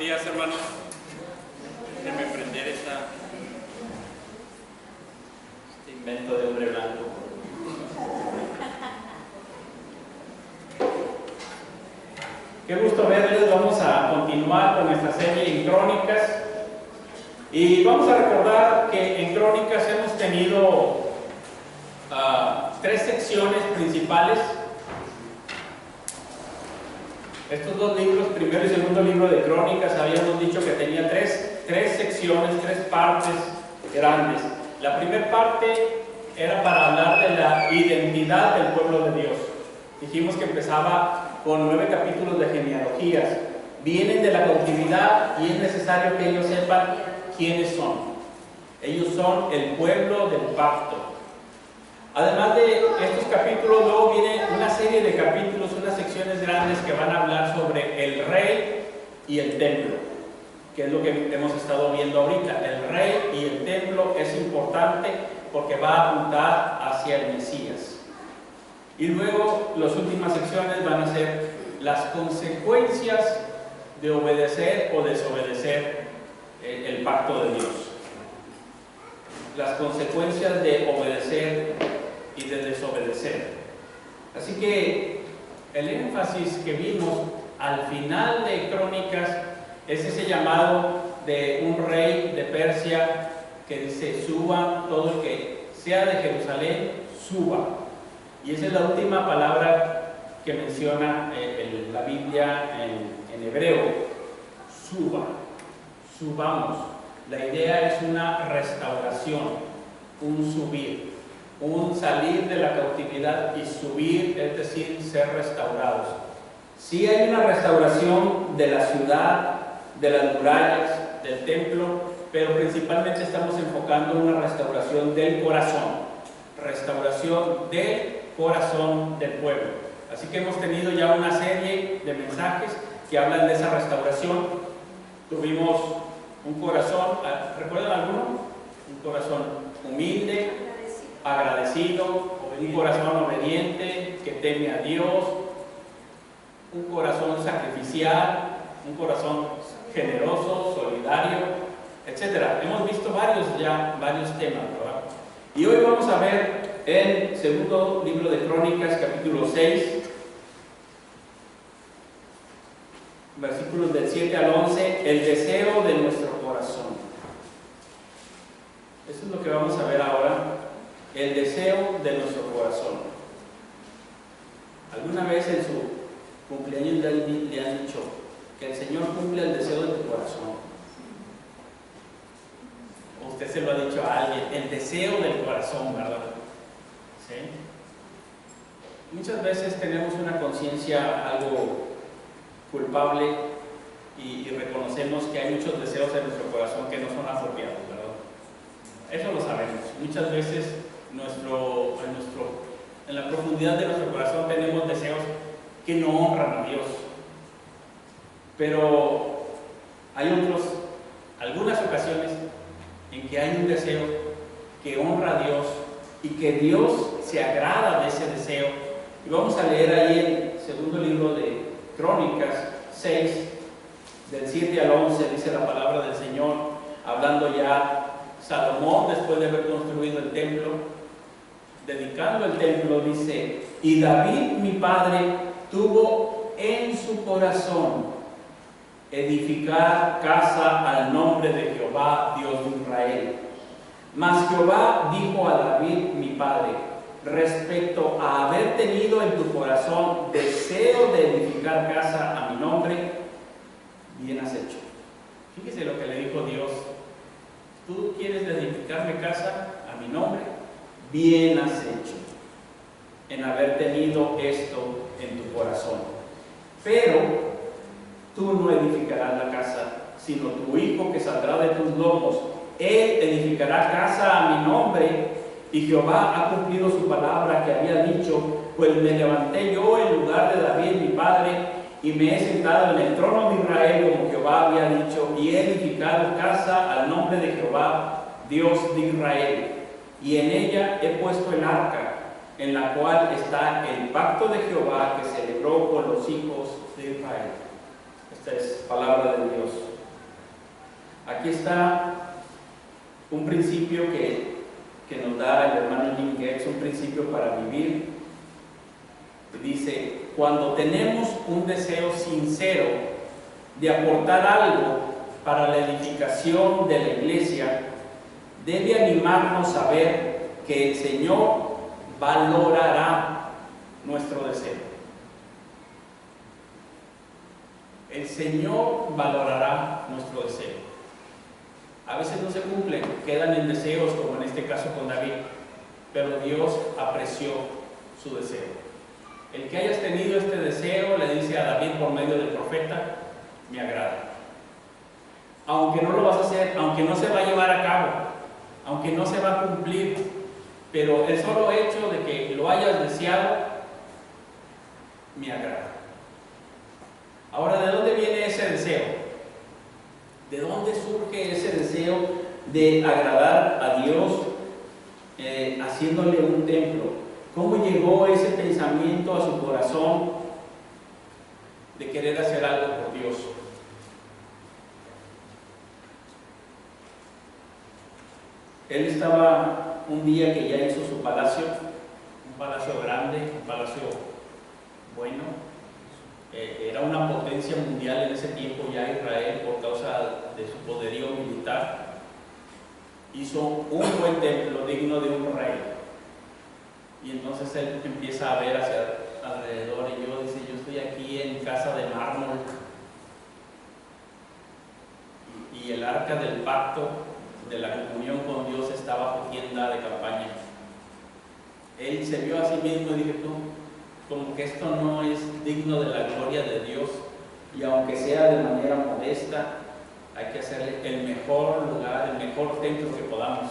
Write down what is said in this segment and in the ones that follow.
días, hermanos. Déjenme prender este invento de hombre blanco. Qué gusto verles. Vamos a continuar con nuestra serie en Crónicas. Y vamos a recordar que en Crónicas hemos tenido tres secciones principales. Estos dos libros, primero y segundo libro de Crónicas, habíamos dicho que tenía tres secciones, tres partes grandes. La primera parte era para hablar de la identidad del pueblo de Dios. Dijimos que empezaba con 9 capítulos de genealogías. Vienen de la cautividad y es necesario que ellos sepan quiénes son. Ellos son el pueblo del pacto. Además de estos capítulos, luego viene una serie de capítulos, unas secciones grandes que van a hablar sobre el rey y el templo, que es lo que hemos estado viendo ahorita. El rey y el templo es importante porque va a apuntar hacia el Mesías. Y luego las últimas secciones van a ser las consecuencias de obedecer o desobedecer el pacto de Dios. Las consecuencias de obedecer y de desobedecer. Así que el énfasis que vimos al final de Crónicas es ese llamado de un rey de Persia que dice: suba todo el que sea de Jerusalén, suba. Y esa es la última palabra que menciona la Biblia en hebreo: suba, subamos. La idea es una restauración, un subir, un salir de la cautividad y subir, es decir, ser restaurados. Sí hay una restauración de la ciudad, de las murallas, del templo, pero principalmente estamos enfocando en una restauración del corazón del pueblo. Así que hemos tenido ya una serie de mensajes que hablan de esa restauración. Tuvimos un corazón, ¿recuerdan alguno? Un corazón humilde, agradecido, un corazón obediente, que teme a Dios, un corazón sacrificial, un corazón generoso, solidario, etc. Hemos visto varios temas, ¿verdad? Y hoy vamos a ver en segundo libro de Crónicas, capítulo 6, versículos del 7 al 11, el deseo de nuestro corazón. Eso es lo que vamos a ver ahora, el deseo de nuestro corazón. ¿Alguna vez en su cumpleaños le han dicho que el Señor cumple el deseo de tu corazón? Usted se lo ha dicho a alguien, el deseo del corazón, ¿verdad? ¿Sí? Muchas veces tenemos una conciencia algo culpable y reconocemos que hay muchos deseos en nuestro corazón que no son apropiados, ¿verdad? Eso lo sabemos. Muchas veces en la profundidad de nuestro corazón tenemos deseos que no honran a Dios. Pero hay algunas ocasiones en que hay un deseo que honra a Dios y que Dios se agrada de ese deseo. Y vamos a leer ahí en el segundo libro de Crónicas 6, del 7 al 11, dice la palabra del Señor, hablando ya Salomón después de haber construido el templo, dedicando el templo, dice: y David mi padre tuvo en su corazón edificar casa al nombre de Jehová, Dios de Israel. Mas Jehová dijo a David mi padre: respecto a haber tenido en tu corazón deseo de edificar casa a mi nombre, bien has hecho. Fíjese lo que le dijo Dios: tú quieres edificarme casa a mi nombre, bien has hecho en haber tenido esto en tu corazón. Pero tú no edificarás la casa, sino tu hijo que saldrá de tus lomos. Él edificará casa a mi nombre, y Jehová ha cumplido su palabra que había dicho, pues me levanté yo en lugar de David mi padre, y me he sentado en el trono de Israel como Jehová había dicho, y he edificado casa al nombre de Jehová, Dios de Israel. Y en ella he puesto el arca, en la cual está el pacto de Jehová que celebró con los hijos de Israel. Esta es palabra de Dios. Aquí está un principio que nos da el hermano Jim Getz, un principio para vivir. Dice: cuando tenemos un deseo sincero de aportar algo para la edificación de la iglesia, debe animarnos a ver que el Señor valorará nuestro deseo. El Señor valorará nuestro deseo. A veces no se cumplen, quedan en deseos, como en este caso con David, pero Dios apreció su deseo. El que hayas tenido este deseo, le dice a David por medio del profeta, me agrada. Aunque no lo vas a hacer, aunque no se va a llevar a cabo, aunque no se va a cumplir, pero el solo hecho de que lo hayas deseado, me agrada. Ahora, ¿de dónde viene ese deseo? ¿De dónde surge ese deseo de agradar a Dios haciéndole un templo? ¿Cómo llegó ese pensamiento a su corazón de querer hacer algo por Dios? Él estaba un día que ya hizo su palacio, un palacio grande, un palacio bueno. Era una potencia mundial en ese tiempo ya Israel por causa de su poderío militar. Hizo un buen templo digno de un rey. Y entonces él empieza a ver hacia alrededor y dice, yo estoy aquí en casa de mármol y el arca del pacto de la comunión con Dios estaba bajo tienda de campaña. Él se vio a sí mismo y dijo, como que esto no es digno de la gloria de Dios, y aunque sea de manera modesta, hay que hacerle el mejor lugar, el mejor templo que podamos,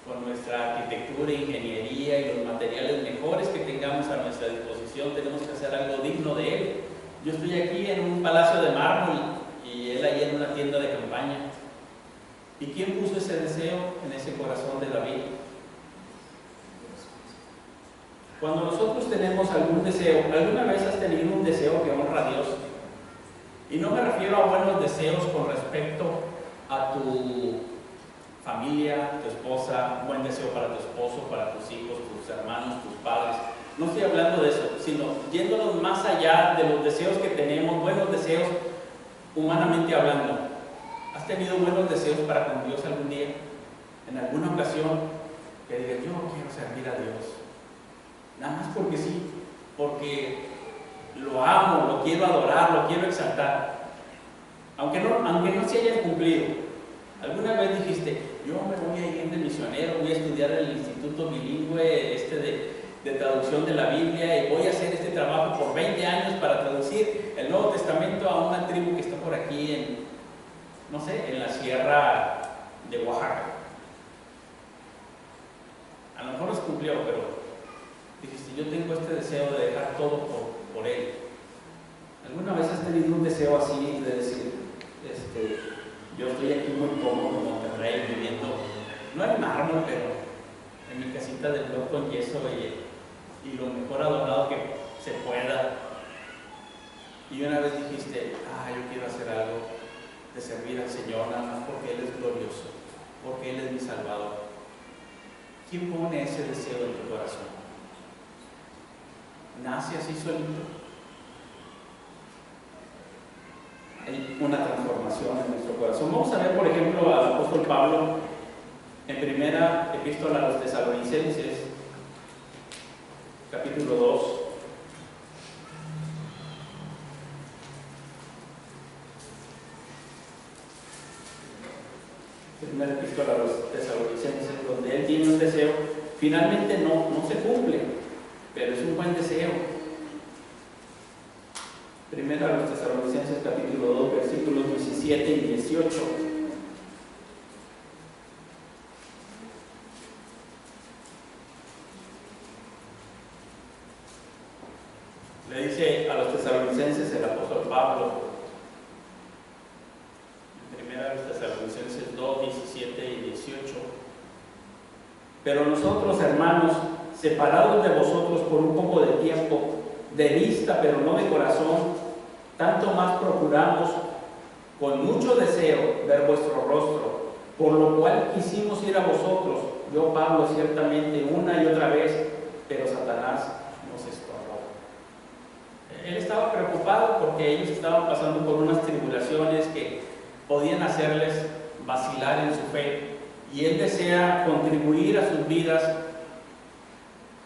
con nuestra arquitectura, ingeniería y los materiales mejores que tengamos a nuestra disposición. Tenemos que hacer algo digno de Él. Yo estoy aquí en un palacio de mármol y Él ahí en una tienda de campaña. ¿Y quién puso ese deseo en ese corazón de David? Cuando nosotros tenemos algún deseo, ¿alguna vez has tenido un deseo que honra a Dios? Y no me refiero a buenos deseos con respecto a tu familia, tu esposa, buen deseo para tu esposo, para tus hijos, tus hermanos, tus padres. No estoy hablando de eso, sino yéndonos más allá de los deseos que tenemos, buenos deseos humanamente hablando. ¿Has tenido buenos deseos para con Dios algún día? En alguna ocasión que digas, yo quiero servir a Dios. Nada más porque sí, porque lo amo, lo quiero adorar, lo quiero exaltar. Aunque no se haya cumplido. ¿Alguna vez dijiste, yo me voy a ir de misionero, voy a estudiar en el instituto bilingüe de traducción de la Biblia y voy a hacer este trabajo por 20 años para traducir el Nuevo Testamento a una tribu que está por aquí en la sierra de Oaxaca? A lo mejor no se cumplió, pero dijiste, yo tengo este deseo de dejar todo por Él. ¿Alguna vez has tenido un deseo así de decir, yo estoy aquí muy cómodo en Monterrey viviendo, no en mármol, pero en mi casita de bloc con yeso y lo mejor adornado que se pueda? Y una vez dijiste, yo quiero hacer algo de servir al Señor, nada más porque Él es glorioso, porque Él es mi Salvador. ¿Quién pone ese deseo en tu corazón? ¿Nace así solito? Hay una transformación en nuestro corazón. Vamos a ver, por ejemplo, al apóstol Pablo en primera epístola a los Tesalonicenses, capítulo 2. Primera epístola a los Tesalonicenses, donde él tiene un deseo, finalmente no se cumple, pero es un buen deseo. Primero a los Tesalonicenses capítulo 2, versículos 17 y 18. Le dice a los tesalonicenses el apóstol Pablo, primero a los Tesalonicenses 2, 17 y 18. Pero nosotros, hermanos, separados de vosotros por un poco de tiempo, de vista pero no de corazón, tanto más procuramos con mucho deseo ver vuestro por lo cual quisimos ir a vosotros, yo Pablo ciertamente una y otra vez, pero Satanás nos estorbó. Él estaba preocupado porque ellos estaban pasando por unas tribulaciones que podían hacerles vacilar en su fe, y él desea contribuir a sus vidas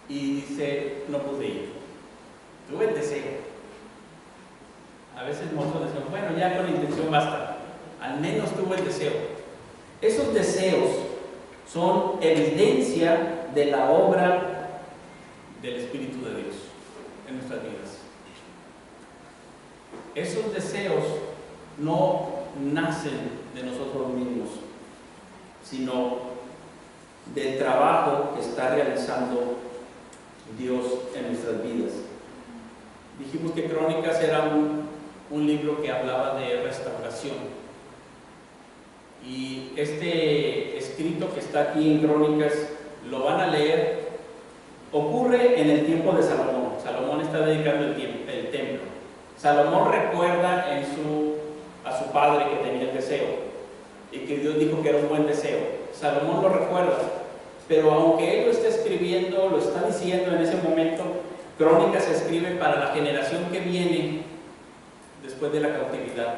y dice, no pude ir. Tuve el deseo. A veces nosotros decimos, bueno, ya con intención basta. Al menos tuve el deseo. Esos deseos son evidencia de la obra del Espíritu de Dios en nuestras vidas. Esos deseos no nacen de nosotros mismos, sino del trabajo que está realizando Dios en nuestras vidas. Dijimos que Crónicas era un libro que hablaba de restauración. Y este escrito que está aquí en Crónicas, lo van a leer, ocurre en el tiempo de Salomón. Salomón está dedicando el templo. Salomón recuerda a su padre que tenía el deseo y que Dios dijo que era un buen deseo. Salomón lo recuerda, pero aunque él lo está escribiendo, lo está diciendo en ese momento, Crónicas se escribe para la generación que viene después de la cautividad.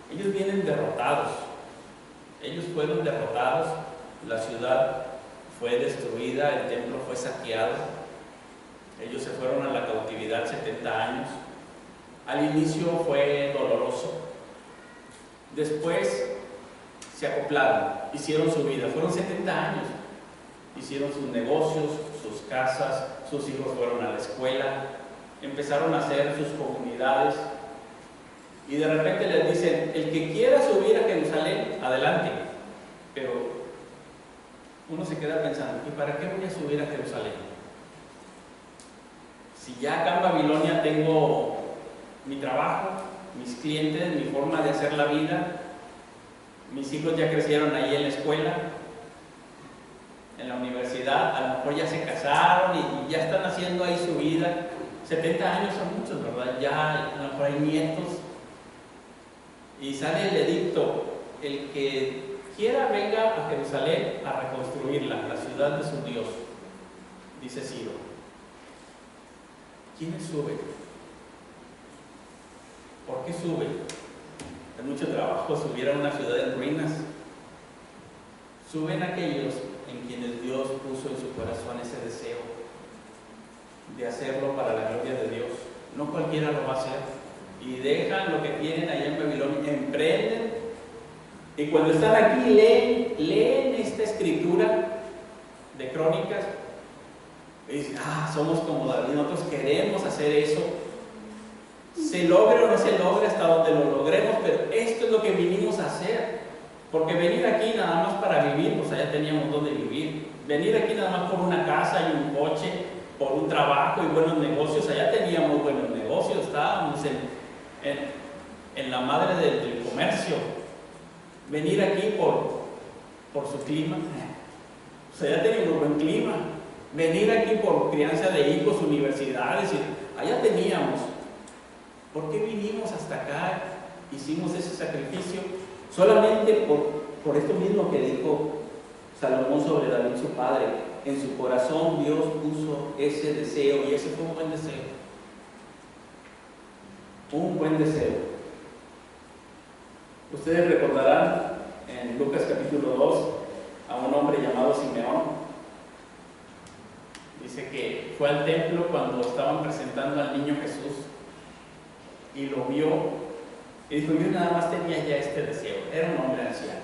Ellos vienen derrotados. Ellos fueron derrotados, la ciudad fue destruida, el templo fue saqueado, ellos se fueron a la cautividad 70 años. Al inicio fue doloroso, después se acoplaron, hicieron su vida, fueron 70 años, hicieron sus negocios, sus casas, sus hijos fueron a la escuela, empezaron a hacer sus comunidades. Y de repente les dicen, el que quiera subir a Jerusalén, adelante. Pero uno se queda pensando, ¿y para qué voy a subir a Jerusalén? Si ya acá en Babilonia tengo mi trabajo, mis clientes, mi forma de hacer la vida, mis hijos ya crecieron ahí en la escuela, en la universidad, a lo mejor ya se casaron y ya están haciendo ahí su vida. 70 años son muchos, ¿verdad? Ya a lo mejor hay nietos. Y sale el edicto, el que quiera venga a Jerusalén a reconstruirla, la ciudad de su Dios, dice Ciro. ¿Quiénes suben? ¿Por qué suben? Es mucho trabajo subir a una ciudad en ruinas. Suben aquellos en quienes Dios puso en su corazón ese deseo de hacerlo para la gloria de Dios. No cualquiera lo va a hacer. Y dejan lo que tienen allá en Babilonia, emprenden, y cuando están aquí leen esta escritura de Crónicas y dicen, somos como David, nosotros queremos hacer eso, se logre o no se logre, hasta donde lo logremos, pero esto es lo que vinimos a hacer. Porque venir aquí nada más para vivir, pues allá teníamos donde vivir. Venir aquí nada más por una casa y un coche, por un trabajo y buenos negocios, allá teníamos buenos negocios, estábamos en la madre del comercio. Venir aquí por su clima, o sea, ya teníamos buen clima. Venir aquí por crianza de hijos, universidades, allá teníamos. ¿Por qué vinimos hasta acá? Hicimos ese sacrificio solamente por esto mismo que dijo Salomón sobre David su padre. En su corazón Dios puso ese deseo, y ese fue un buen deseo. Un buen deseo. Ustedes recordarán en Lucas capítulo 2 a un hombre llamado Simeón. Dice que fue al templo cuando estaban presentando al niño Jesús y lo vio y dijo, yo nada más tenía ya este deseo. Era un hombre anciano.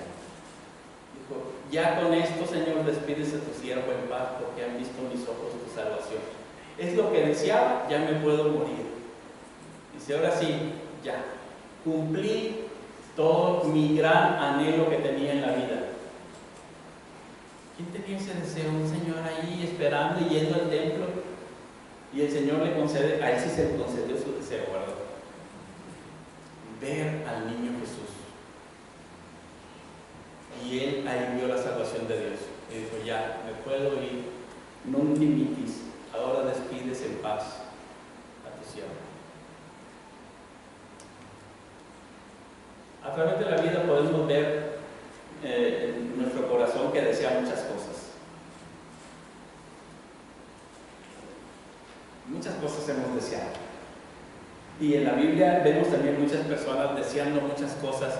Dijo, ya con esto, Señor, despides a tu siervo en paz, porque han visto mis ojos tu salvación. Es lo que deseaba, ya me puedo morir. Dice, ahora sí, ya cumplí todo mi gran anhelo que tenía en la vida. ¿Quién tenía ese deseo? Un señor ahí esperando y yendo al templo, y el Señor le concede, a él sí se le concedió su deseo, ¿verdad? Ver al niño Jesús. Y él ahí vio la salvación de Dios y dijo, ya, me puedo ir, non dimitis, ahora despides en paz a tu siervo. A través de la vida podemos ver nuestro cosas hemos deseado. Y en la Biblia vemos también muchas personas deseando muchas cosas,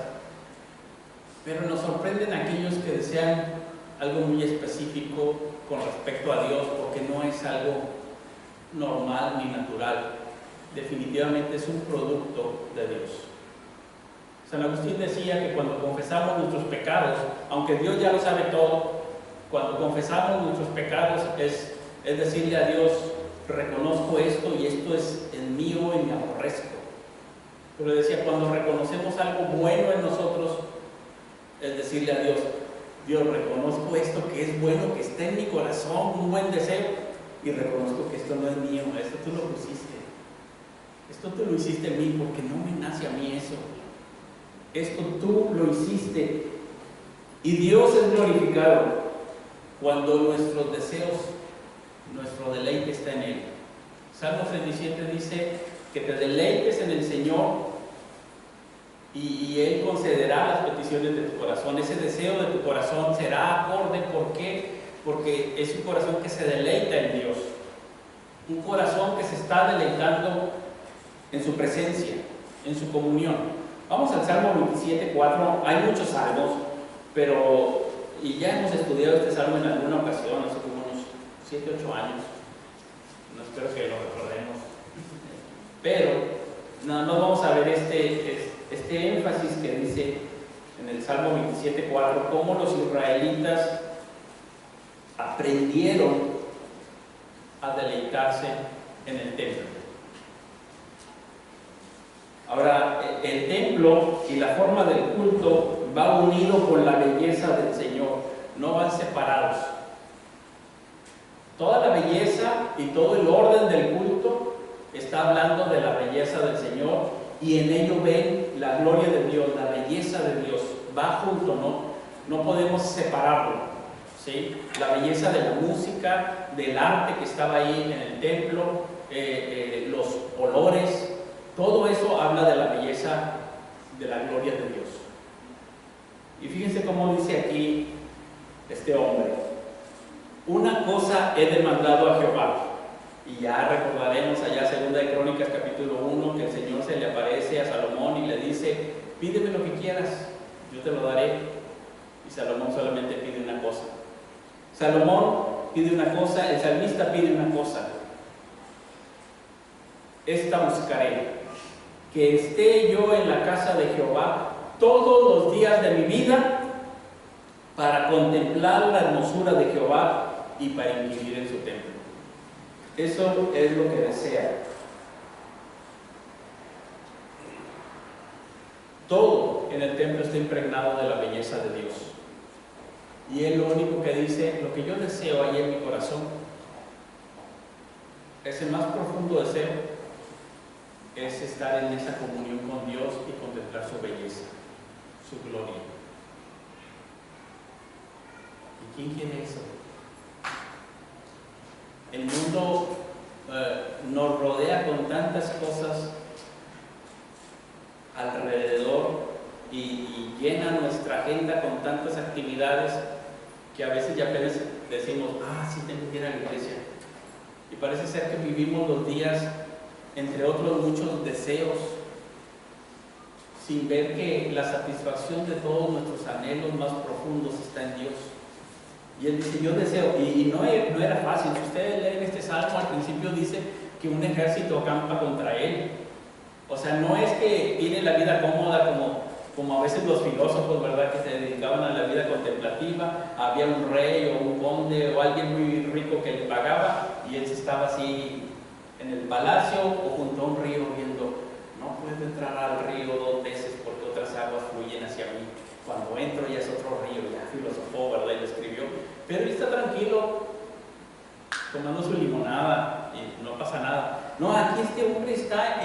pero nos sorprenden aquellos que desean algo muy específico con respecto a Dios, porque no es algo normal ni natural. Definitivamente es un producto de Dios. San Agustín decía que cuando confesamos nuestros pecados, aunque Dios ya lo sabe todo, cuando confesamos nuestros pecados es decirle a Dios: reconozco esto y esto es en mío y me aborrezco. Pero decía, cuando reconocemos algo bueno en nosotros, es decirle a Dios: Dios, reconozco esto que es bueno, que está en mi corazón, un buen deseo, y reconozco que esto no es mío, esto tú lo pusiste, esto tú lo hiciste en mí, porque no me nace a mí eso, esto tú lo hiciste. Y Dios es glorificado cuando nuestros deseos, nuestro deleite está en Él. Salmo 37 dice que te deleites en el Señor y Él concederá las peticiones de tu corazón. Ese deseo de tu corazón será acorde. ¿Por qué? Porque es un corazón que se deleita en Dios, un corazón que se está deleitando en su presencia, en su comunión. Vamos al Salmo 27:4. Hay muchos salmos, y ya hemos estudiado este salmo en alguna ocasión, hace como unos 7, 8 años. No espero que lo recordemos. Pero nada más vamos a ver este énfasis que dice en el Salmo 27:4, cómo los israelitas aprendieron a deleitarse en el templo. Ahora, el templo y la forma del culto va unido con la belleza del Señor, no van separados. Toda la belleza y todo el orden del culto está hablando de la belleza del Señor, y en ello ven la gloria de Dios, la belleza de Dios. Va junto, no podemos separarlo, ¿sí? La belleza de la música, del arte que estaba ahí en el templo, los olores, todo eso habla de la belleza, de la gloria de Dios. Y fíjense cómo dice aquí este hombre: una cosa he demandado a Jehová. Y ya recordaremos allá 2 de Crónicas capítulo 1 que el Señor se le aparece a Salomón y le dice: pídeme lo que quieras, yo te lo daré. Y Salomón solamente pide una cosa. Salomón pide una cosa, el salmista pide una cosa: esta buscaré, que esté yo en la casa de Jehová todos los días de mi vida, para contemplar la hermosura de Jehová y para inquirir en su templo. Eso es lo que desea. Todo en el templo está impregnado de la belleza de Dios. Y Él lo único que dice: lo que yo deseo ahí en mi corazón, ese más profundo deseo, es estar en esa comunión con Dios y contemplar su belleza, su gloria. ¿Y quién quiere eso? El mundo nos rodea con tantas cosas alrededor y llena nuestra agenda con tantas actividades que a veces ya apenas decimos: sí tengo que ir a la iglesia. Y parece ser que vivimos los días entre otros muchos deseos, sin ver que la satisfacción de todos nuestros anhelos más profundos está en Dios. Y Él dice: yo deseo, y no era fácil. Si ustedes leen este salmo, al principio dice que un ejército acampa contra él. O sea, no es que tiene la vida cómoda como a veces los filósofos, ¿verdad?, que se dedicaban a la vida contemplativa. Había un rey o un conde o alguien muy rico que le pagaba, y él estaba así en el palacio o junto a un río viendo: no puedo entrar al río 2 veces porque otras aguas fluyen hacia mí. Cuando entro ya es otro río. Ya filosofó, ¿verdad?, y lo escribió. Pero él está tranquilo, tomando su limonada y no pasa nada. No, aquí este hombre está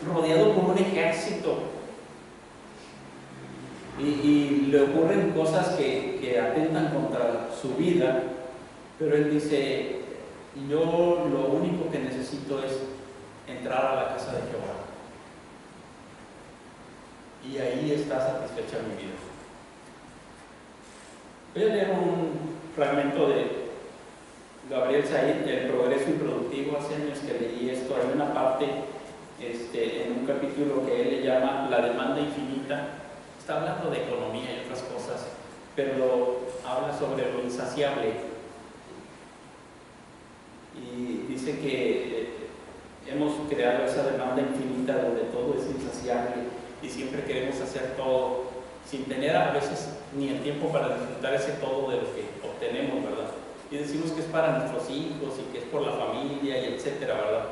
rodeado por un ejército. Y le ocurren cosas que atentan contra su vida, pero él dice: yo lo único que necesito es entrar a la casa de Jehová, y ahí está satisfecha mi vida. Voy a leer un fragmento de Gabriel Said, El progreso improductivo. Hace años que leí esto. Hay una parte en un capítulo que él le llama La demanda infinita. Está hablando de economía y otras cosas, pero habla sobre lo insaciable. Y dice que hemos creado esa demanda infinita donde todo es insaciable y siempre queremos hacer todo sin tener a veces ni el tiempo para disfrutar ese todo de lo que obtenemos, ¿verdad? Y decimos que es para nuestros hijos y que es por la familia y etcétera, ¿verdad?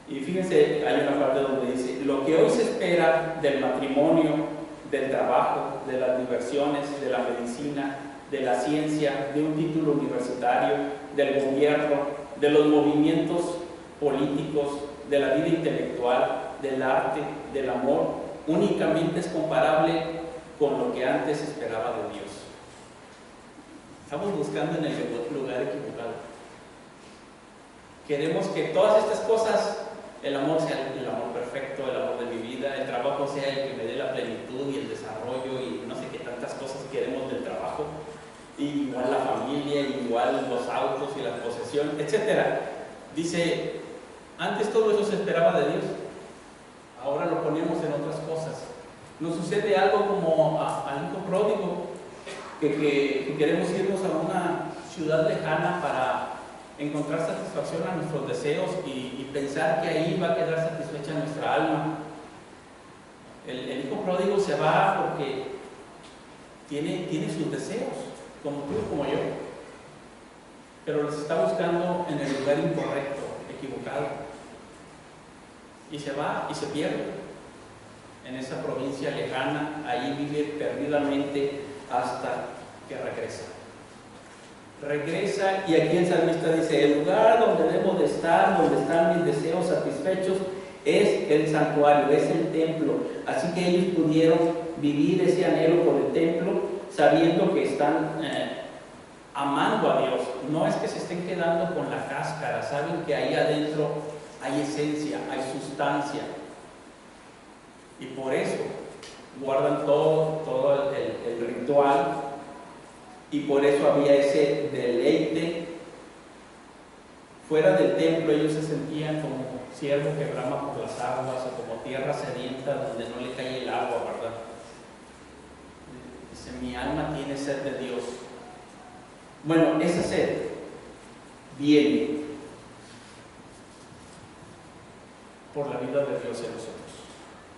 Y fíjense, hay una parte donde dice: lo que hoy se espera del matrimonio, del trabajo, de las diversiones, de la medicina, de la ciencia, de un título universitario, del gobierno, de los movimientos políticos, de la vida intelectual, del arte, del amor, únicamente es comparable con lo que antes esperaba de Dios. Estamos buscando en el lugar equivocado. Queremos que todas estas cosas, el amor sea el amor perfecto, el amor de mi vida, el trabajo sea el que me dé la plenitud y el desarrollo y no sé qué tantas cosas queremos del trabajo, y igual la familia, igual los autos y las posesiones, etc. Dice, antes todo eso se esperaba de Dios, ahora lo ponemos en otras cosas. Nos sucede algo como al hijo pródigo, que queremos irnos a una ciudad lejana para encontrar satisfacción a nuestros deseos y pensar que ahí va a quedar satisfecha nuestra alma. El hijo pródigo se va porque tiene sus deseos, como tú y como yo, pero los está buscando en el lugar incorrecto, equivocado, y se va y se pierde en esa provincia lejana. Ahí vive perdidamente hasta que regresa, y aquí el salmista dice: el lugar donde debo de estar, donde están mis deseos satisfechos, es el santuario, es el templo. Así que ellos pudieron vivir ese anhelo por el templo, sabiendo que están amando a Dios. No es que se estén quedando con la cáscara, saben que ahí adentro hay esencia, hay sustancia, y por eso guardan todo el ritual, y por eso había ese deleite. Fuera del templo ellos se sentían como ciervo que brama por las aguas, o como tierra sedienta donde no le cae el agua, ¿verdad? Dice: mi alma tiene sed de Dios. Bueno, esa sed viene por la vida de Dios en nosotros.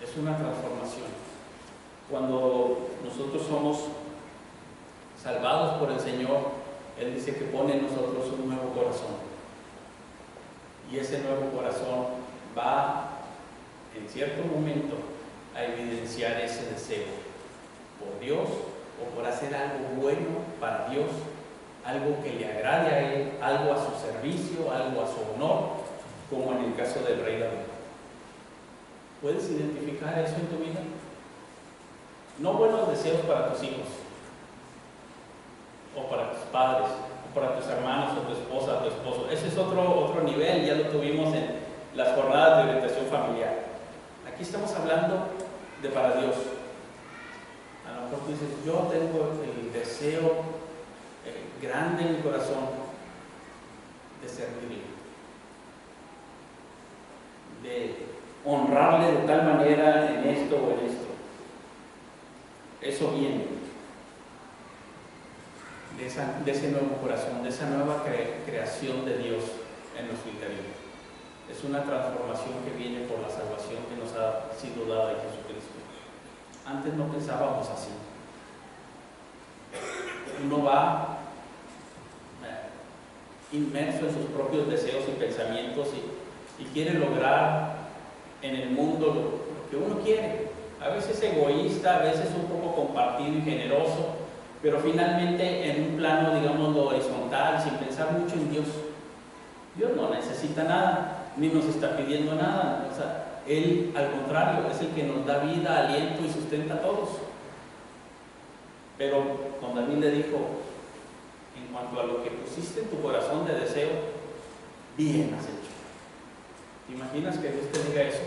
Es una transformación. Cuando nosotros somos salvados por el Señor, Él dice que pone en nosotros un nuevo corazón. Y ese nuevo corazón va, en cierto momento, a evidenciar ese deseo por Dios, o por hacer algo bueno para Dios, algo que le agrade a Él, algo a su servicio, algo a su honor, como en el caso del rey David. ¿Puedes identificar eso en tu vida? No buenos deseos para tus hijos, o para tus padres, o para tus hermanos, o tu esposa, o tu esposo. Ese es otro nivel, ya lo tuvimos en las jornadas de orientación familiar. Aquí estamos hablando de para Dios. A lo mejor tú dices: yo tengo el deseo grande en mi corazón de servirle, de honrarle de tal manera en esto o en esto. Eso viene de ese nuevo corazón, de esa nueva creación de Dios en nuestro interior. Es una transformación que viene por la salvación que nos ha sido dada en Jesucristo. Antes no pensábamos así. Uno va inmerso en sus propios deseos y pensamientos y quiere lograr en el mundo lo que uno quiere. A veces egoísta, a veces un poco compartido y generoso, pero finalmente en un plano, digamos, horizontal, sin pensar mucho en Dios. Dios no necesita nada, ni nos está pidiendo nada. O sea, Él, al contrario, es el que nos da vida, aliento y sustenta a todos. Pero cuando David le dijo: en cuanto a lo que pusiste en tu corazón de deseo, bien has hecho. ¿Te imaginas que Dios te diga eso?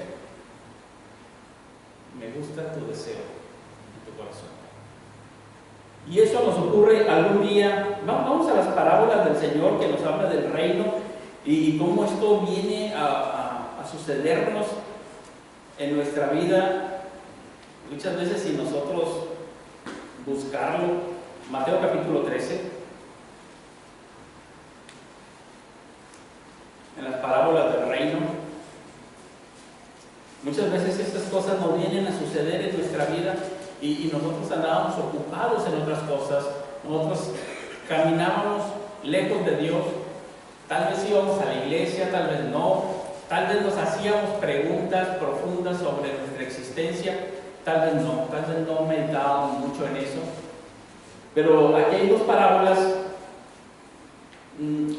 Me gusta tu deseo en tu corazón. Y eso nos ocurre algún día. Vamos a las parábolas del Señor que nos habla del reino y cómo esto viene a sucedernos en nuestra vida, muchas veces sin nosotros buscarlo. Mateo capítulo 13, en las parábolas del reino, muchas veces estas cosas nos vienen a suceder en nuestra vida y nosotros andábamos ocupados en otras cosas, nosotros caminábamos lejos de Dios, tal vez íbamos a la iglesia, tal vez no, tal vez nos hacíamos preguntas profundas sobre nuestra existencia, tal vez no meditábamos mucho en eso. Pero aquí hay dos parábolas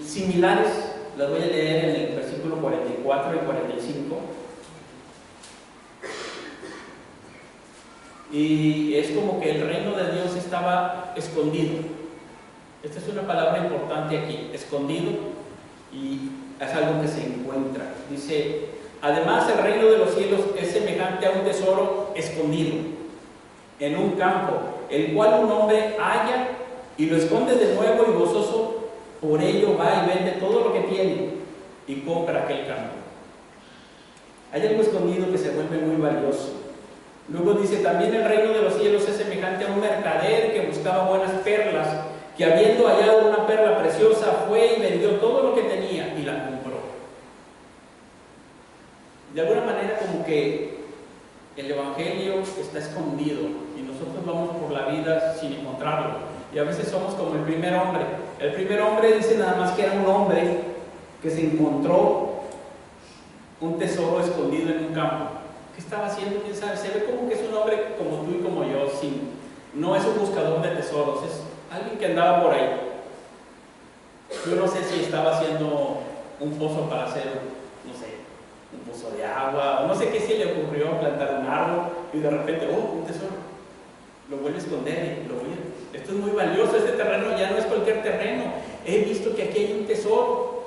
similares, las voy a leer en el versículo 44 y 45. Y es como que el reino de Dios estaba escondido. Esta es una palabra importante aquí, escondido, y es algo que se encuentra. Dice, además el reino de los cielos es semejante a un tesoro escondido en un campo, el cual un hombre halla y lo esconde de nuevo, y gozoso por ello va y vende todo lo que tiene y compra aquel campo. Hay algo escondido que se vuelve muy valioso. Luego dice, también el reino de los cielos es semejante a un mercader que buscaba buenas perlas, que habiendo hallado una perla preciosa fue y vendió todo lo que tenía y la compró. De alguna manera como que el evangelio está escondido y nosotros vamos por la vida sin encontrarlo, y a veces somos como el primer hombre. El primer hombre dice nada más que era un hombre que se encontró un tesoro escondido en un campo. ¿Qué estaba haciendo? ¿Quién sabe? Se ve como que es un hombre como tú y como yo, no es un buscador de tesoros, es alguien que andaba por ahí. Yo no sé si estaba haciendo un pozo para hacer, no sé, un pozo de agua, o no sé qué se le ocurrió, plantar un árbol y de repente, un tesoro, lo vuelve a esconder y lo vuelve. Esto es muy valioso, este terreno ya no es cualquier terreno, he visto que aquí hay un tesoro.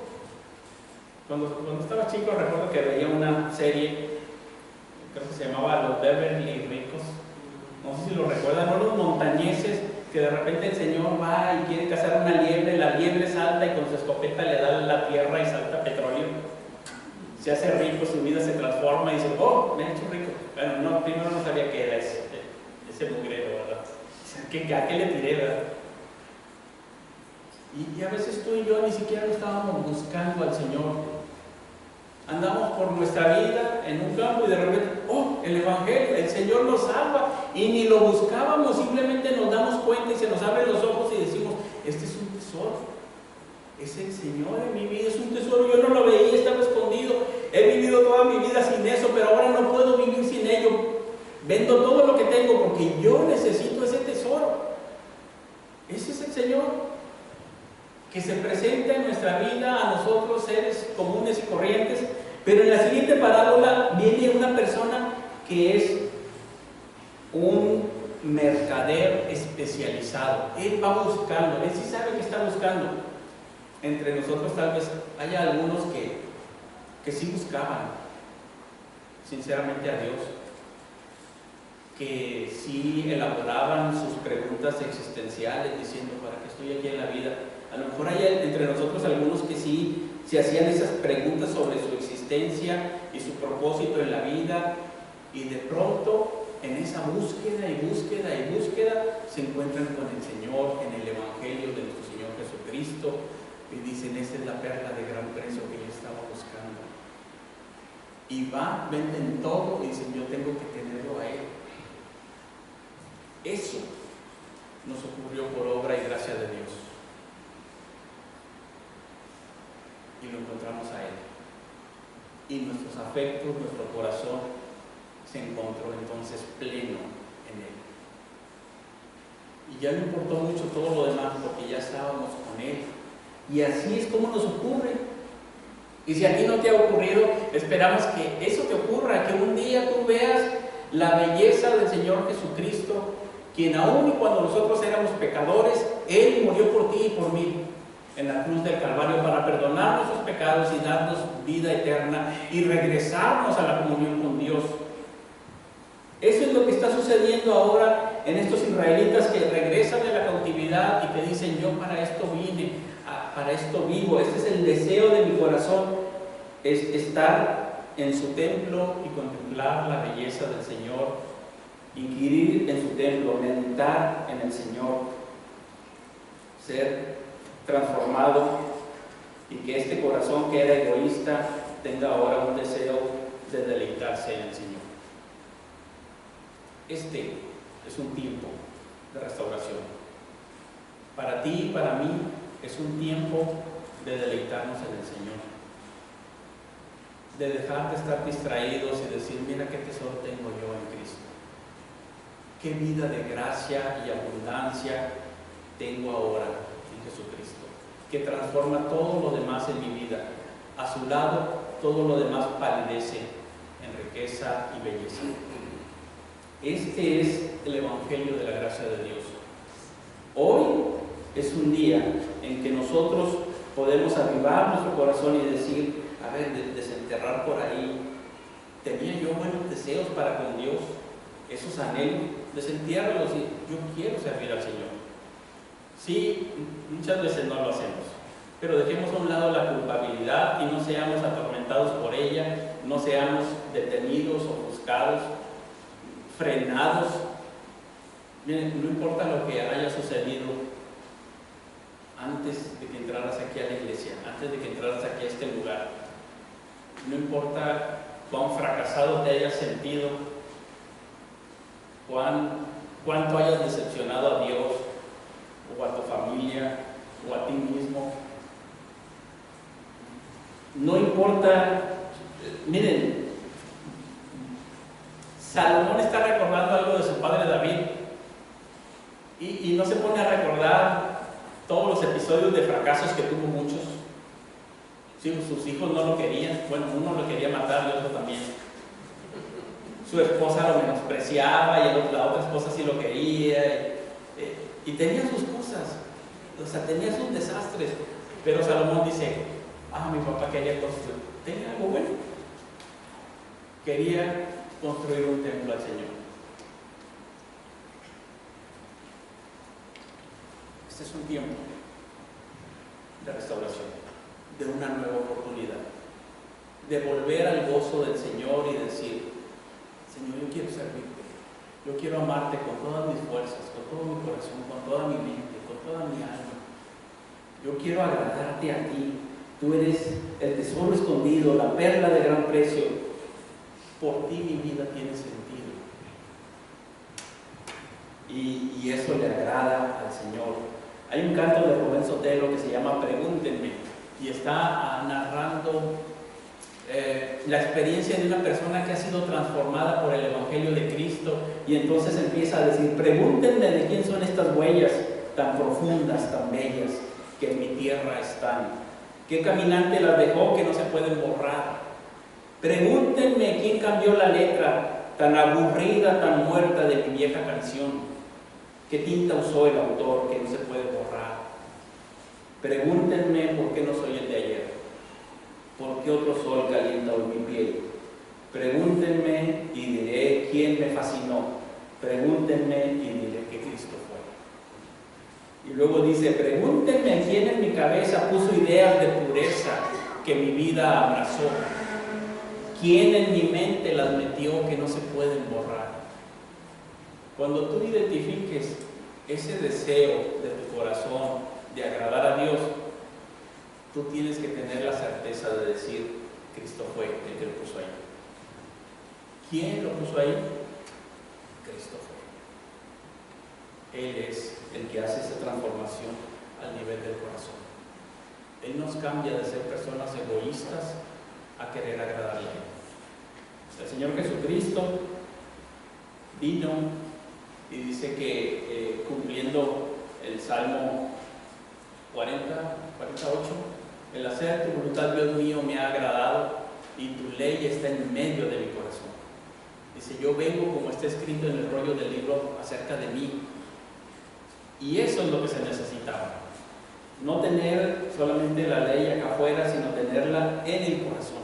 Cuando estaba chico recuerdo que veía una serie, creo que se llamaba Los Beverly Ricos, no sé si lo recuerdan, unos montañeses que de repente el señor va y quiere cazar una liebre, la liebre salta y con su escopeta le da la tierra y salta petróleo. Se hace rico, su vida se transforma y dice, me he hecho rico. Bueno, primero no sabía qué era ese mugrero, ¿verdad? ¿A qué le tiré, verdad? Y a veces tú y yo ni siquiera lo estábamos buscando al Señor. Andamos por nuestra vida en un campo y de repente, el Evangelio, el Señor nos salva, y ni lo buscábamos, simplemente nos damos cuenta y se nos abren los ojos y decimos, este es un tesoro, es el Señor en mi vida, es un tesoro, yo no lo veía, estaba escondido, he vivido toda mi vida sin eso, pero ahora no puedo vivir sin ello, vendo todo lo que tengo porque yo necesito ese tesoro. Ese es el Señor que se presenta en nuestra vida a nosotros, seres comunes y corrientes. Pero en la siguiente parábola viene una persona que es un mercader especializado. Él va buscando, él sí sabe que está buscando. Entre nosotros tal vez haya algunos que sí buscaban sinceramente a Dios, que sí elaboraban sus preguntas existenciales diciendo, ¿para qué estoy aquí en la vida? A lo mejor hay entre nosotros algunos que sí se hacían esas preguntas sobre su existencia y su propósito en la vida, y de pronto en esa búsqueda y búsqueda y búsqueda se encuentran con el Señor en el Evangelio de nuestro Señor Jesucristo y dicen, esta es la perla de gran precio que yo estaba buscando. Y venden todo y dicen, yo tengo que tenerlo a Él. Eso nos ocurrió por obra y gracia de Dios. Y lo encontramos a Él. Y nuestros afectos, nuestro corazón se encontró entonces pleno en Él. Y ya no importó mucho todo lo demás porque ya estábamos con Él. Y así es como nos ocurre. Y si a ti no te ha ocurrido, esperamos que eso te ocurra, que un día tú veas la belleza del Señor Jesucristo, quien aún y cuando nosotros éramos pecadores, Él murió por ti y por mí en la cruz del Calvario para perdonar nuestros pecados y darnos vida eterna y regresarnos a la comunión con Dios. Eso es lo que está sucediendo ahora en estos israelitas que regresan de la comunidad y te dicen, yo para esto vine, para esto vivo, este es el deseo de mi corazón, es estar en su templo y contemplar la belleza del Señor, inquirir en su templo, meditar en el Señor, ser transformado y que este corazón que era egoísta tenga ahora un deseo de deleitarse en el Señor. Este es un tiempo de restauración. Para ti y para mí es un tiempo de deleitarnos en el Señor, de dejar de estar distraídos y decir, mira qué tesoro tengo yo en Cristo, qué vida de gracia y abundancia tengo ahora en Jesucristo, que transforma todo lo demás en mi vida. A su lado todo lo demás palidece en riqueza y belleza. Este es el Evangelio de la gracia de Dios. Hoy es un día en que nosotros podemos avivar nuestro corazón y decir, a ver, desenterrar por ahí, tenía yo buenos deseos para con Dios, esos anhelos, desentierrarlos y yo quiero servir al Señor. Sí, muchas veces no lo hacemos, pero dejemos a un lado la culpabilidad y no seamos atormentados por ella, no seamos detenidos, ofuscados, frenados. Miren, no importa lo que haya sucedido antes de que entraras aquí a la iglesia, antes de que entraras aquí a este lugar, no importa cuán fracasado te hayas sentido, cuánto hayas decepcionado a Dios o a tu familia o a ti mismo, no importa. Miren, Salomón está recordando algo de su padre David y no se pone a recordar todos los episodios de fracasos que tuvo muchos. Sí, sus hijos no lo querían, bueno, uno lo quería matar y otro también. Su esposa lo menospreciaba y la otra esposa sí lo quería, y tenía sus cosas, o sea, tenía sus desastres, pero Salomón dice, mi papá quería construir, tenía algo bueno, quería construir un templo al Señor. Este es un tiempo de restauración, de una nueva oportunidad, de volver al gozo del Señor y decir, Señor, yo quiero servirte, yo quiero amarte con todas mis fuerzas, con todo mi corazón, con toda mi mente, con toda mi alma. Yo quiero agradarte a ti. Tú eres el tesoro escondido, la perla de gran precio. Por ti mi vida tiene sentido. Y eso le agrada al Señor. Hay un canto de Rubén Sotelo que se llama Pregúntenme y está narrando la experiencia de una persona que ha sido transformada por el Evangelio de Cristo, y entonces empieza a decir, pregúntenme de quién son estas huellas tan profundas, tan bellas, que en mi tierra están. ¿Qué caminante las dejó que no se pueden borrar? Pregúntenme quién cambió la letra tan aburrida, tan muerta de mi vieja canción. ¿Qué tinta usó el autor que no se puede borrar? Pregúntenme por qué no soy el de ayer. ¿Por qué otro sol calienta hoy mi piel? Pregúntenme y diré quién me fascinó. Pregúntenme y diré que Cristo fue. Y luego dice, pregúntenme quién en mi cabeza puso ideas de pureza que mi vida abrazó. ¿Quién en mi mente las metió que no se pueden borrar? Cuando tú identifiques ese deseo de tu corazón de agradar a Dios, tú tienes que tener la certeza de decir, Cristo fue el que lo puso ahí. ¿Quién lo puso ahí? Cristo fue. Él es el que hace esa transformación al nivel del corazón. Él nos cambia de ser personas egoístas a querer agradarle a Él. El Señor Jesucristo vino y dice que cumpliendo el Salmo 48, el hacer tu voluntad, Dios mío, me ha agradado y tu ley está en medio de mi corazón. Dice, yo vengo como está escrito en el rollo del libro acerca de mí. Y eso es lo que se necesitaba. No tener solamente la ley acá afuera, sino tenerla en el corazón.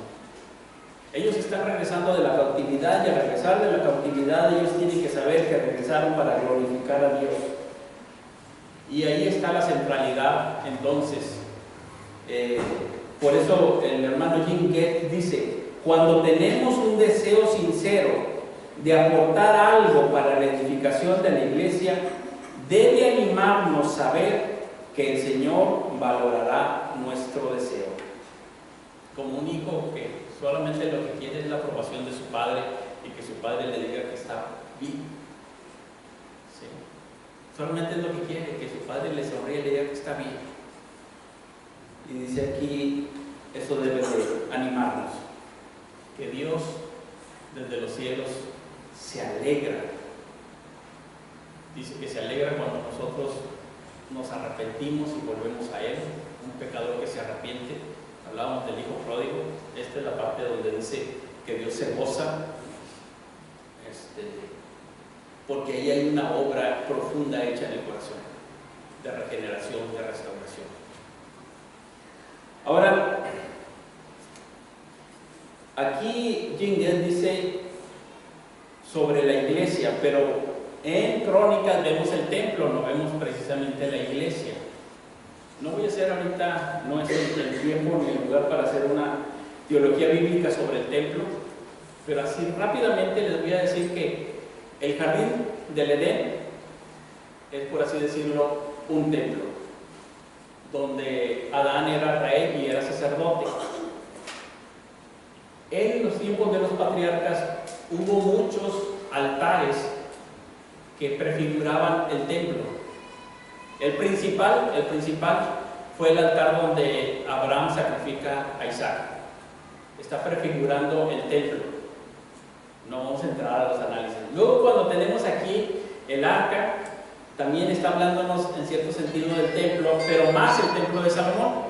Ellos están regresando de la cautividad y al regresar de la cautividad ellos tienen que saber que regresaron para glorificar a Dios. Y ahí está la centralidad. Entonces, por eso el hermano Jim Gett dice: cuando tenemos un deseo sincero de aportar algo para la edificación de la iglesia, debe animarnos saber que el Señor valorará nuestro deseo. Como un hijo que solamente lo que quiere es la aprobación de su padre y que su padre le diga que está bien. ¿Sí? Solamente es lo que quiere, que su padre le sonríe y le diga que está bien. Y dice aquí, eso debe de animarnos, que Dios desde los cielos se alegra. Dice que se alegra cuando nosotros nos arrepentimos y volvemos a Él. Un pecador que se arrepiente. Hablábamos del hijo pródigo. Esta es la parte donde dice que Dios se goza, porque ahí hay una obra profunda hecha en el corazón, de regeneración, de restauración. Ahora, aquí Jim Gett dice sobre la iglesia, pero en Crónicas vemos el templo, no vemos precisamente la iglesia. No voy a hacer ahorita, no es el tiempo ni el lugar para hacer una teología bíblica sobre el templo, pero así rápidamente les voy a decir que el jardín del Edén es, por así decirlo, un templo, donde Adán era rey y era sacerdote. En los tiempos de los patriarcas hubo muchos altares que prefiguraban el templo. El principal fue el altar donde Abraham sacrifica a Isaac. Está prefigurando el templo. No vamos a entrar a los análisis. Luego, cuando tenemos aquí el arca, también está hablándonos en cierto sentido del templo, pero más el templo de Salomón.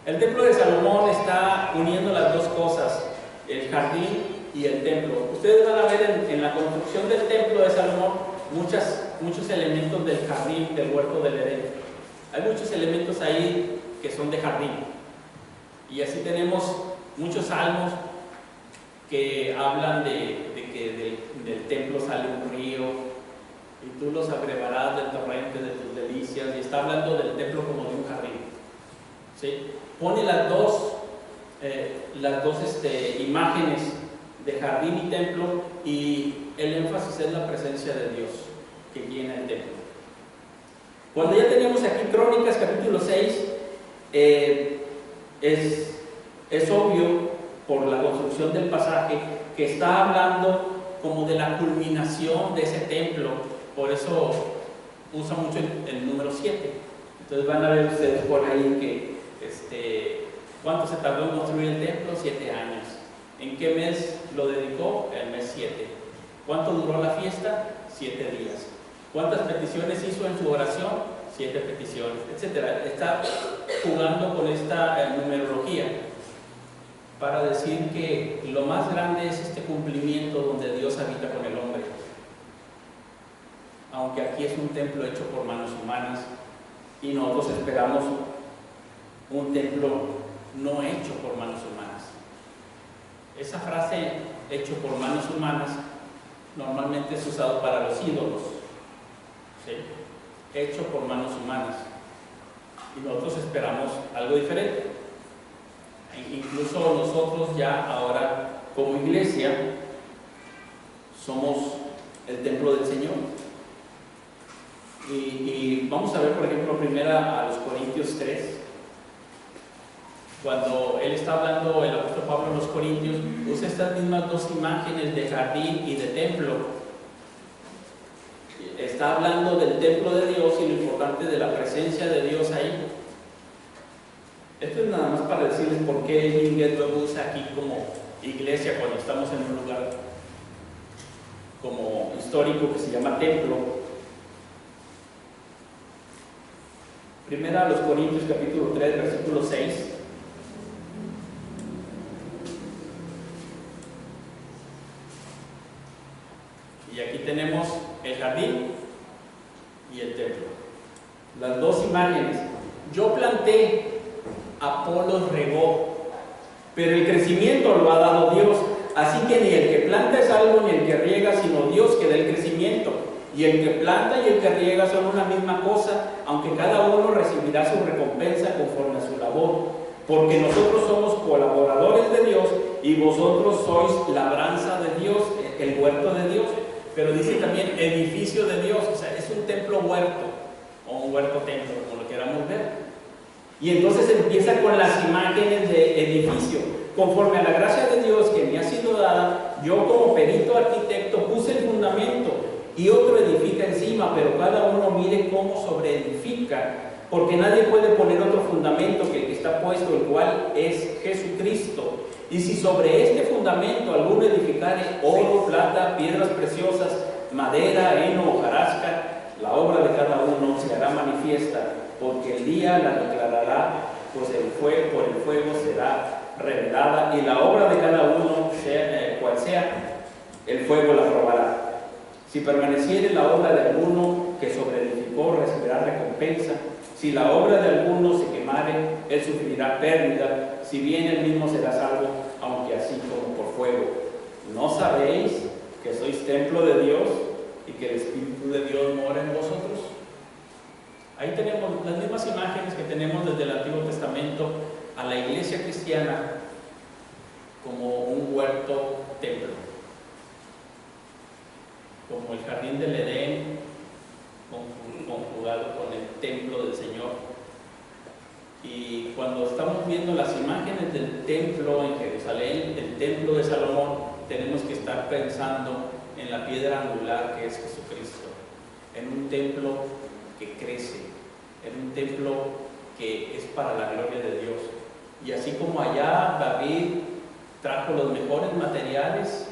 El templo de Salomón está uniendo las dos cosas, el jardín y el templo. Ustedes van a ver en la construcción del templo de Salomón muchos elementos del jardín, del huerto del Edén. Hay muchos elementos ahí que son de jardín. Y así tenemos muchos salmos que hablan de que del templo sale un río y tú los abrevarás del torrente de tus delicias, y está hablando del templo como de un jardín. ¿Sí? Pone las dos imágenes de jardín y templo, y el énfasis es la presencia de Dios que llena el templo. Cuando ya tenemos aquí Crónicas capítulo 6, es obvio por la construcción del pasaje que está hablando como de la culminación de ese templo. Por eso usa mucho el número 7. Entonces van a ver ustedes por ahí que ¿cuánto se tardó en construir el templo? 7 años. ¿En qué mes lo dedicó? El mes 7. ¿Cuánto duró la fiesta? 7 días. ¿Cuántas peticiones hizo en su oración? 7 peticiones, etc. Está jugando con esta numerología para decir que lo más grande es este cumplimiento donde Dios habita con el hombre. Aunque aquí es un templo hecho por manos humanas, y nosotros esperamos un templo no hecho por manos humanas. Esa frase, hecho por manos humanas, normalmente es usado para los ídolos. ¿Sí? Hecho por manos humanas. Y nosotros esperamos algo diferente. Incluso nosotros ya ahora, como iglesia, somos el templo del Señor. Y vamos a ver, por ejemplo, primera a los Corintios 3. Cuando él está hablando, el apóstol Pablo en los Corintios, usa estas mismas dos imágenes de jardín y de templo. Está hablando del templo de Dios y lo importante de la presencia de Dios ahí. Esto es nada más para decirles por qué Jim Gett lo usa aquí como iglesia cuando estamos en un lugar como histórico que se llama templo. Primera a los Corintios capítulo 3, versículo 6. Y aquí tenemos el jardín y el templo. Las dos imágenes. Yo planté, Apolos regó, pero el crecimiento lo ha dado Dios. Así que ni el que planta es algo ni el que riega, sino Dios que da el crecimiento. Y el que planta y el que riega son una misma cosa, aunque cada uno recibirá su recompensa conforme a su labor. Porque nosotros somos colaboradores de Dios y vosotros sois labranza de Dios, el huerto de Dios. Pero dice también edificio de Dios, o sea, es un templo huerto, o un huerto templo, como lo queramos ver. Y entonces empieza con las imágenes de edificio. Conforme a la gracia de Dios que me ha sido dada, yo como perito arquitecto puse el fundamento y otro edifica encima, pero cada uno mire cómo sobreedifica, porque nadie puede poner otro fundamento que el que está puesto, el cual es Jesucristo. Y si sobre este fundamento alguno edificare oro, plata, piedras preciosas, madera, heno, hojarasca, la obra de cada uno se hará manifiesta, porque el día la declarará, pues por el fuego será revelada, y la obra de cada uno, cual sea, el fuego la probará. Si permaneciere la obra de alguno que sobreedificó, recibirá recompensa. Si la obra de alguno se quemare, él sufrirá pérdida, si bien él mismo será salvo, aunque así como por fuego. ¿No sabéis que sois templo de Dios y que el Espíritu de Dios mora en vosotros? Ahí tenemos las mismas imágenes que tenemos desde el Antiguo Testamento a la iglesia cristiana como un huerto templo, como el jardín del Edén conjugado con el templo del Señor. Y cuando estamos viendo las imágenes del templo en Jerusalén, el templo de Salomón, tenemos que estar pensando en la piedra angular que es Jesucristo, en un templo que crece, en un templo que es para la gloria de Dios. Y así como allá David trajo los mejores materiales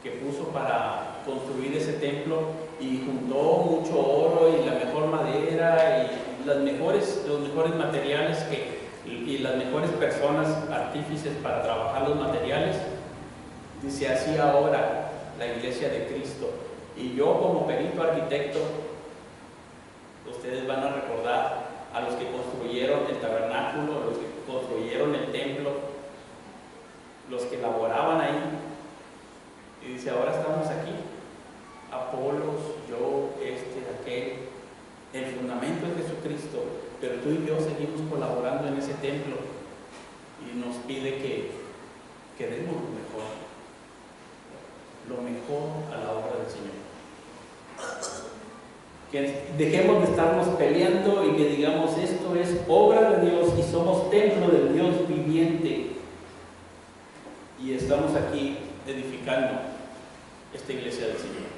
que puso para construir ese templo y juntó mucho oro y la mejor madera y los mejores materiales y las mejores personas artífices para trabajar los materiales, dice así ahora la iglesia de Cristo. Y yo como perito arquitecto, ustedes van a recordar a los que construyeron el tabernáculo, a los que construyeron el templo, los que laboraban ahí. Y dice, ahora estamos aquí, Apolos, yo, aquel. El fundamento es Jesucristo, pero tú y yo seguimos colaborando en ese templo y nos pide que demos lo mejor a la obra del Señor. Que dejemos de estarnos peleando y que digamos, esto es obra de Dios y somos templo del Dios viviente. Y estamos aquí edificando esta iglesia del Señor.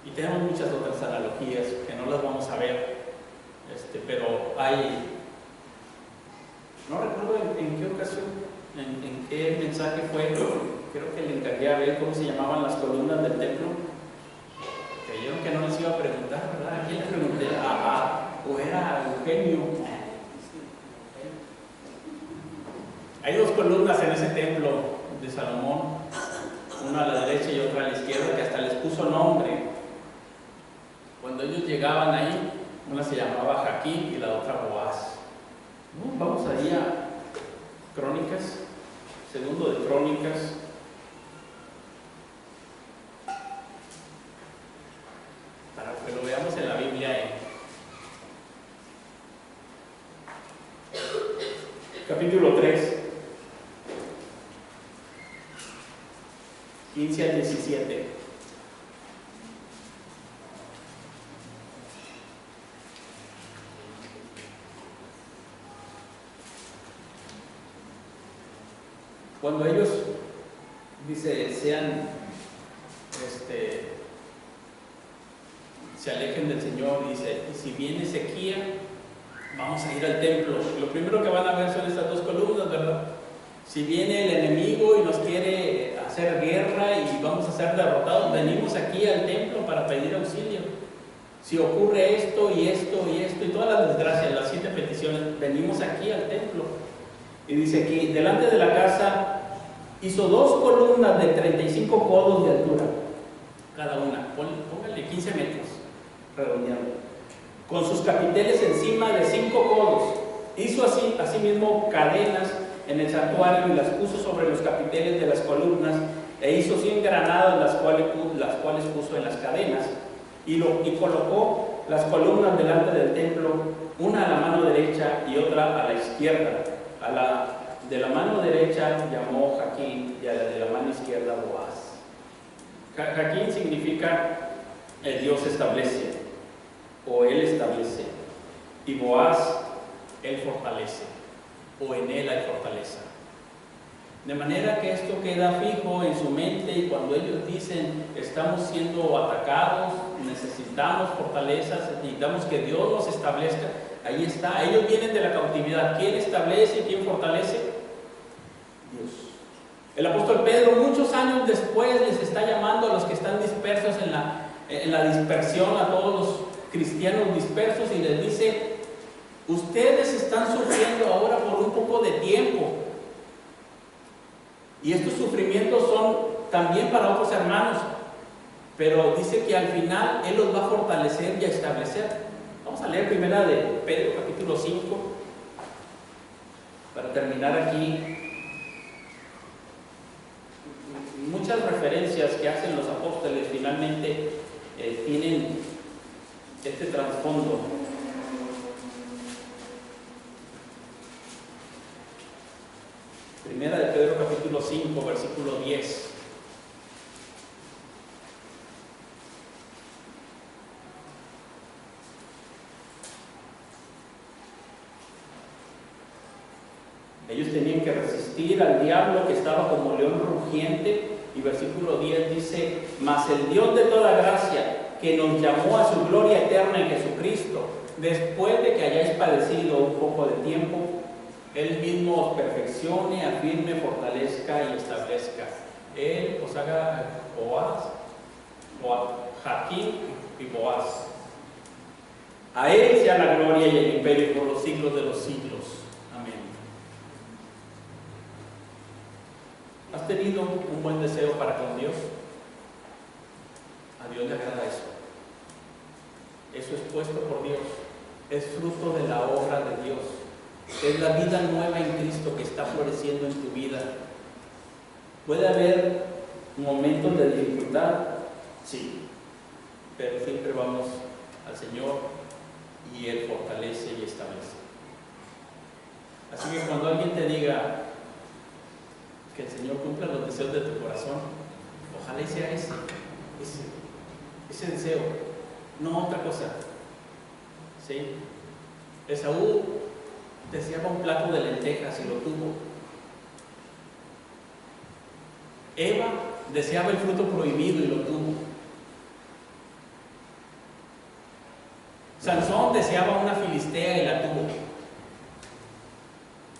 Y tenemos muchas otras analogías que no las vamos a ver, pero hay, no recuerdo en qué ocasión, en qué mensaje fue, creo que le encargué a ver cómo se llamaban las columnas del templo. Creyeron que no les iba a preguntar, ¿verdad? ¿A quién le pregunté? O era Eugenio. Hay dos columnas en ese templo de Salomón, una a la derecha y otra a la izquierda, que hasta les puso nombre. Cuando ellos llegaban ahí, una se llamaba Jaquín y la otra Boaz. Vamos ahí a Crónicas, segundo de Crónicas. Para que lo veamos en la Biblia, capítulo 3, 15 al 17. Cuando ellos, dice, se alejen del Señor, dice, si viene sequía, vamos a ir al templo. Lo primero que van a ver son estas dos columnas, ¿verdad? Si viene el enemigo y nos quiere hacer guerra y vamos a ser derrotados, venimos aquí al templo para pedir auxilio. Si ocurre esto y esto y esto y todas las desgracias, las 7 peticiones, venimos aquí al templo. Y dice aquí, delante de la casa hizo 2 columnas de 35 codos de altura, cada una, póngale 15 metros, redondeando, con sus capiteles encima de 5 codos. Hizo asimismo cadenas en el santuario y las puso sobre los capiteles de las columnas e hizo 100 granadas, las cuales puso en las cadenas, y colocó las columnas delante del templo, una a la mano derecha y otra a la izquierda. De la mano derecha llamó Jaquín y a la de la mano izquierda Boaz. Jaquín significa Dios establece, o Él establece, y Boaz, Él fortalece, o en Él hay fortaleza. De manera que esto queda fijo en su mente, y cuando ellos dicen estamos siendo atacados, necesitamos fortalezas, necesitamos que Dios nos establezca, ahí está. Ellos vienen de la cautividad. ¿Quién establece y quién fortalece? Dios. El apóstol Pedro, muchos años después, les está llamando a los que están dispersos en la dispersión, a todos los cristianos dispersos, y les dice: ustedes están sufriendo ahora por un poco de tiempo, y estos sufrimientos son también para otros hermanos, pero dice que al final Él los va a fortalecer y a establecer. Vamos a leer primera de Pedro capítulo 5 para terminar aquí. Muchas referencias que hacen los apóstoles finalmente tienen este trasfondo. Primera de Pedro capítulo 5, versículo 10. Ellos tenían que resistir al diablo que estaba como león rugiente, y versículo 10 dice: mas el Dios de toda gracia, que nos llamó a su gloria eterna en Jesucristo, después de que hayáis padecido un poco de tiempo, Él mismo os perfeccione, afirme, fortalezca y establezca. Él os haga Boaz, Jaquín y Boaz. A Él sea la gloria y el imperio por los siglos de los siglos. Amén. ¿Has tenido un buen deseo para con Dios? A Dios le agrada eso. Eso es puesto por Dios. Es fruto de la obra de Dios. Es la vida nueva en Cristo que está floreciendo en tu vida. ¿Puede haber momentos de dificultad? Sí, pero siempre vamos al Señor y Él fortalece y establece. Así que cuando alguien te diga que el Señor cumpla los deseos de tu corazón, ojalá y sea ese deseo, no otra cosa. ¿Sí? Esaú deseaba un plato de lentejas y lo tuvo. Eva deseaba el fruto prohibido y lo tuvo. Sansón deseaba una filistea y la tuvo.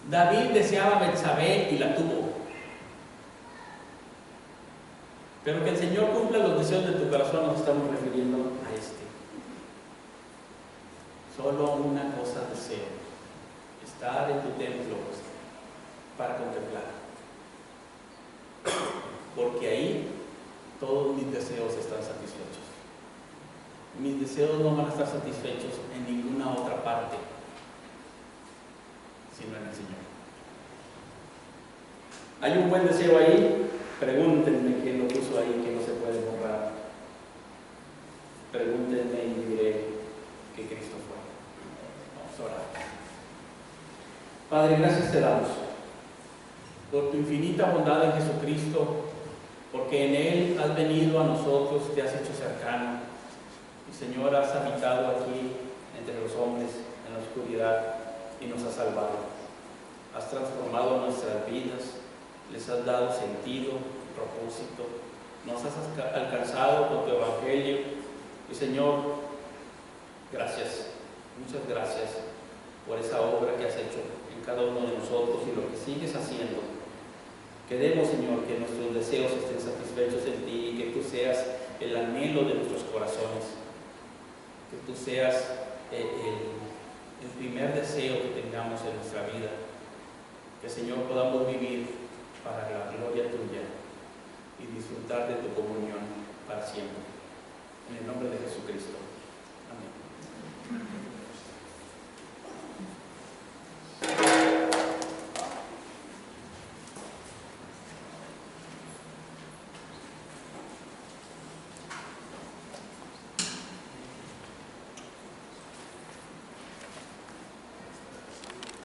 David deseaba Betsabé y la tuvo. Pero que el Señor cumpla los deseos de tu corazón, nos estamos refiriendo a este. Solo una cosa deseo: estar en tu templo para contemplar, porque ahí todos mis deseos están satisfechos. Mis deseos no van a estar satisfechos en ninguna otra parte, sino en el Señor. ¿Hay un buen deseo ahí? Pregúntenme quién lo puso ahí, que no se puede borrar. Pregúntenme y diré que Cristo fue. Vamos a orar. Padre, gracias te damos por tu infinita bondad en Jesucristo, porque en Él has venido a nosotros, te has hecho cercano, y Señor, has habitado aquí entre los hombres en la oscuridad y nos has salvado. Has transformado nuestras vidas, les has dado sentido, propósito, nos has alcanzado con tu evangelio, y Señor, gracias, muchas gracias por esa obra que has hecho en cada uno de nosotros y lo que sigues haciendo. Queremos, Señor, que nuestros deseos estén satisfechos en ti y que tú seas el anhelo de nuestros corazones, que tú seas el primer deseo que tengamos en nuestra vida, que, Señor, podamos vivir para la gloria tuya y disfrutar de tu comunión para siempre. En el nombre de Jesucristo. Amén.